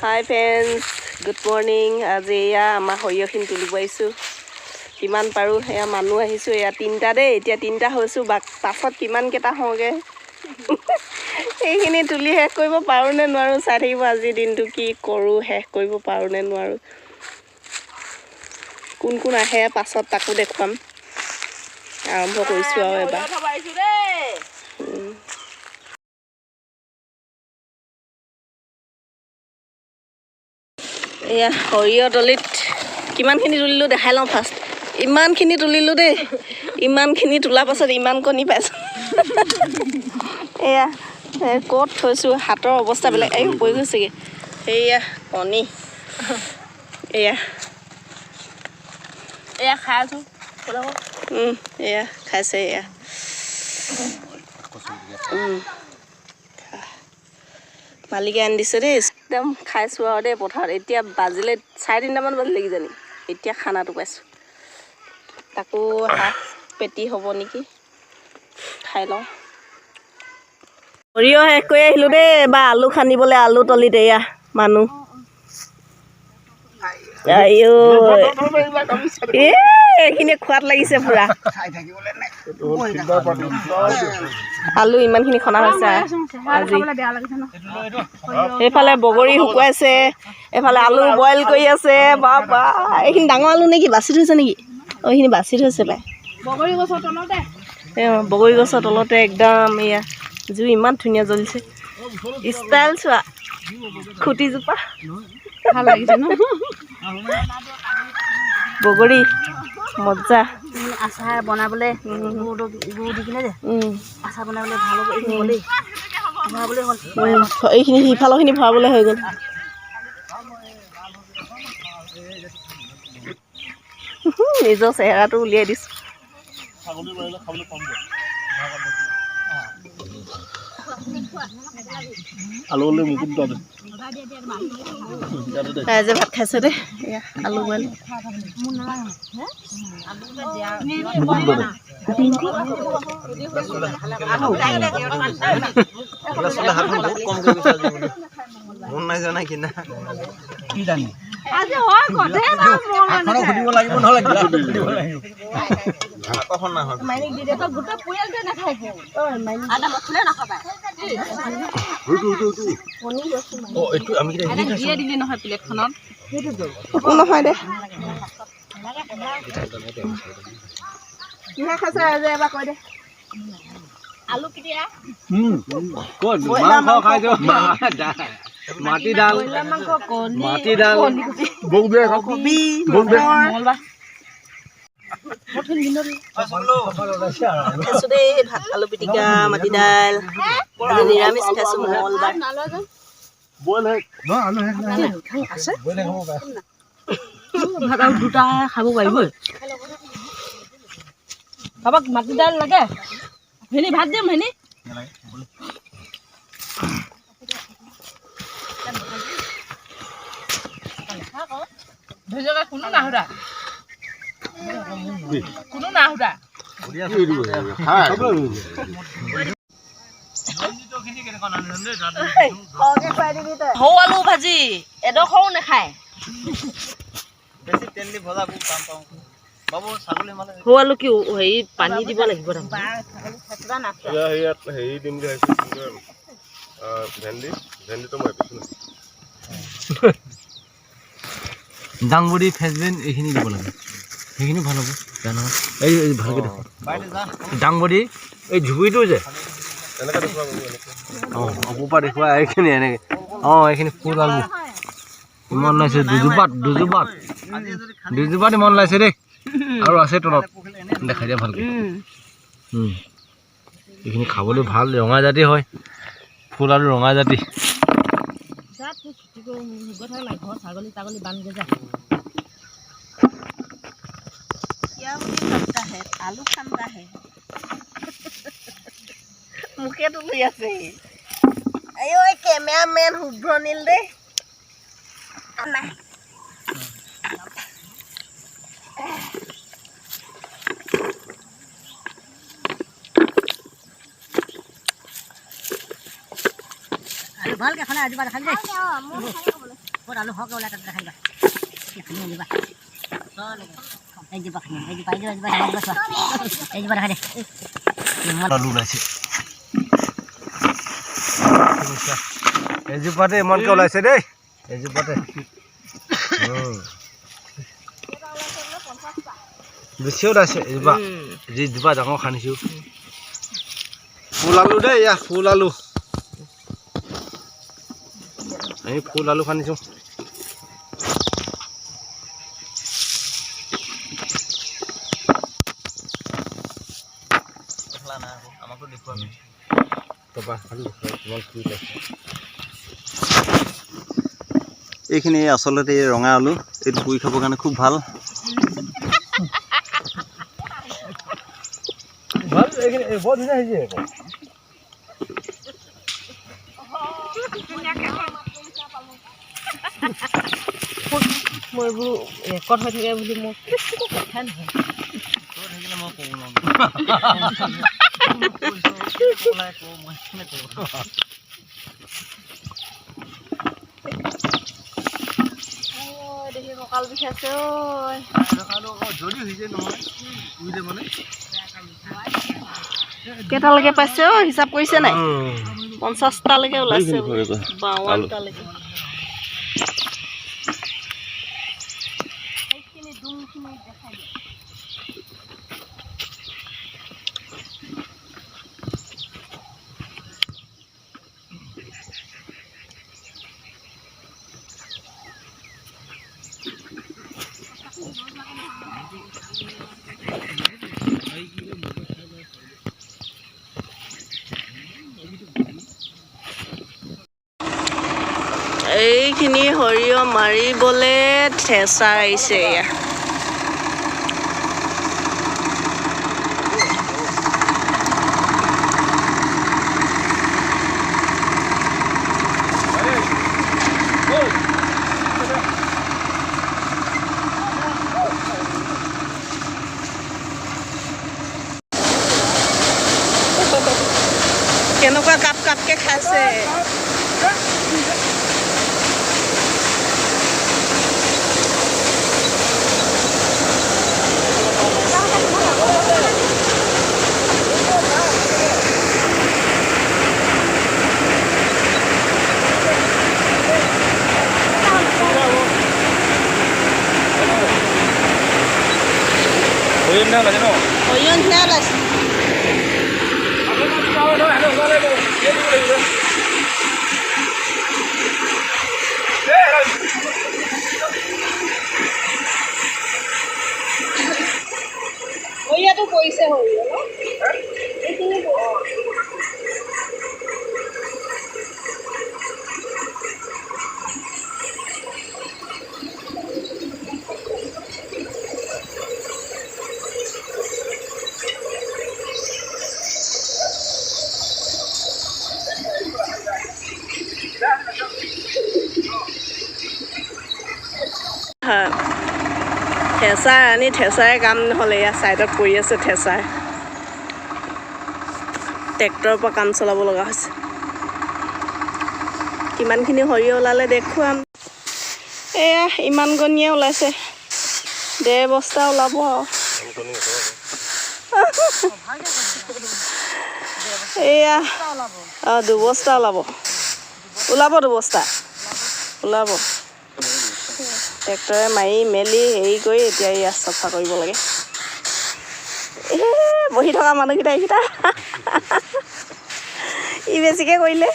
Hi friends, good morning. আজি এয়া আমাৰ সৰিয়হখিনি তুলিব আহিছোঁ। কিমান পাৰোঁ এয়া মানুহ আহিছোঁ এয়া 3টা দেই। এতিয়া 3টা হৈছোঁ পাছত কিমানকেইটা হওঁগে এইখিনি তুলি শেষ কৰিব পাৰোঁ নে নোৱাৰোঁ চাই থাকিব আজিৰ দিনটো কি কৰোঁ শেষ কৰিব পাৰোঁ নে নোৱাৰোঁ। কোন কোন আহে পাছত তাকো দেখুৱাম। আৰম্ভ কৰিছোঁ আৰু এবাৰ। এয়া সৰিয়হ তলিত কিমানখিনি তুলিলোঁ দেখাই লওঁ ফাৰ্ষ্ট। ইমানখিনি তুলিলোঁ দেই। ইমানখিনি তোলাৰ পাছত ইমান কণী পাইছোঁ। এয়া ক'ত থৈছোঁ হাতৰ অৱস্থা বেলেগ এই পৰি গৈছেগৈ। সেয়া কণী এয়া এয়া খাই আছোঁ। এয়া খাইছে এয়া মালিকে আনি দিছে দেই। একদম খাইছোঁ আৰু দেই পথাৰত। এতিয়া বাজিলে 3:30মান বাজিলে কিজানি এতিয়া খানাটো পাইছোঁ। তাকো হাফ পেটি হ'ব নেকি খাই লওঁ। সৰিয়হ শেষ কৰি আহিলোঁ দেই। এবাৰ আলু খান্দিবলৈ আলু তলিত এয়া মানুহ এইখিনি খোৱাত লাগিছে পুৰা। আলু ইমানখিনি খনা হৈছে আজি। সেইফালে বগৰী শুকুৱাইছে, এইফালে আলু বইল কৰি আছে। বাবা এইখিনি ডাঙৰ আলু নেকি বাচি থৈছে নেকি? এইখিনি বাচি থৈছে পাই। বগৰী গছৰ তলতে একদম এয়া জুই ইমান ধুনীয়া জ্বলিছে। ষ্টাইল চোৱা খুটিজোপা ভাল লাগিছে ন। বগৰী মজা আচাৰ বনাবলৈ গুড় দি কিনে যে আচাৰ বনাবলৈ ভাল হ'ব। এইখিনি সিফালৰখিনি ভৰাবলৈ হৈ গ'ল। নিজৰ চেহেৰাটো উলিয়াই দিছোঁ। ৰাইজে ভাত খাইছে দেই। এয়া আলু বইল নহয় দে। কিহে খাইছে ৰাইজে এবাৰ কৈ দে। আলু পিটিকা মাটি দাল কবি খাইছোঁ দেই ভাত আলু পিটিকা মাটি দাইল। আজি নিৰামিষ খাইছোঁ মঙলবাৰ। ভাত আৰু দুটা খাব পাৰিব। কাৰোবাক মাটি দাইল লাগে ভেনি ভাত দিম ভেনি। কোনো নাহুদা কোনো নাহুদা সৰু আলু ভাজি এডোখৰো নাখায়। সৰু আলু কি হেৰি পানী দিব লাগিব দাংবডি ফেচবিন এইখিনি দিব লাগে। সেইখিনি ভাল হ'ব বেয়া নহয়। এই ভালকৈ দেখো দাংবডি এই ঝুবিটো যে ওপৰ দেখুৱা এইখিনি এনেকৈ এইখিনি ফুল আলু ইমান ওলাইছে। দুজোপাত ইমান ওলাইছে দেই। আৰু আছে তলত দেখাই দিয়া ভালকৈ। এইখিনি খাবলৈ ভাল ৰঙা জাতি হয় ফুল আৰু ৰঙা জাতি। ছাগলী ছাগলী বান্ধ যায়। আলু খান্দা হে মুখে তুলি আছে। এই কেমেৰামেন শুভ্ৰনীল দেই। ভালকে খালে আজি খালি আলু হক ওলা তাত দেখাইবা খানি আনিবা এই যে পাখনি এই যে পাইলে এই যে দেখা দে আলু ওলাইছে এজোপাতে ইমানকে ওলাইছে দেই এজোপাতে বেছি ওলাইছে এজোপা যিজোপা ডাঙৰ খান্দিছোঁ ফুল আলু দেই এয়া ফুল আলু আমি ফুল আলু খান্দিছোঁ আমাকো দেখুৱাবি এইখিনি আচলতে ৰঙা আলু এইটো পুৰি খাবৰ কাৰণে খুব ভাল বৰ ধুনীয়া হৈছে মই এইবোৰ ৰেকৰ্ড হৈ থাকে বুলি মোক কথা নহয় দেখি কঁকাল বিষাইছে কেইটালৈকে পাইছে হিচাপ কৰিছে নাই 50টালৈকে ওলাইছে 52টালৈকে এইখিনি সৰিয়হ মাৰিবলে ঠেচা আহিছে এয়া কেনেকুৱা কাপ কাপকে খাইছে সৰিয়হ নিচিনা ওলাইছে সৰিয়হটো পৰিছে সৰিয়হ ন এইখিনি ঠেচাই আনি ঠেচাই কাম নহ'লে ইয়াৰ ছাইডত পৰি আছে ঠেচাই ট্ৰেক্টৰৰ পৰা কাম চলাব লগা হৈছে কিমানখিনি সৰিয়হ ওলালে দেখুৱাম এয়া ইমান গণিয়ে ওলাইছে 1.5 বস্তা ওলাব এয়া 2 বস্তা ওলাব 2 বস্তা ওলাব ট্ৰেক্টৰে মাৰি মেলি হেৰি কৰি এতিয়া ইয়াত চাফা কৰিব লাগে বহি থকা মানুহকেইটা এইকেইটা ই বেছিকৈ কৰিলে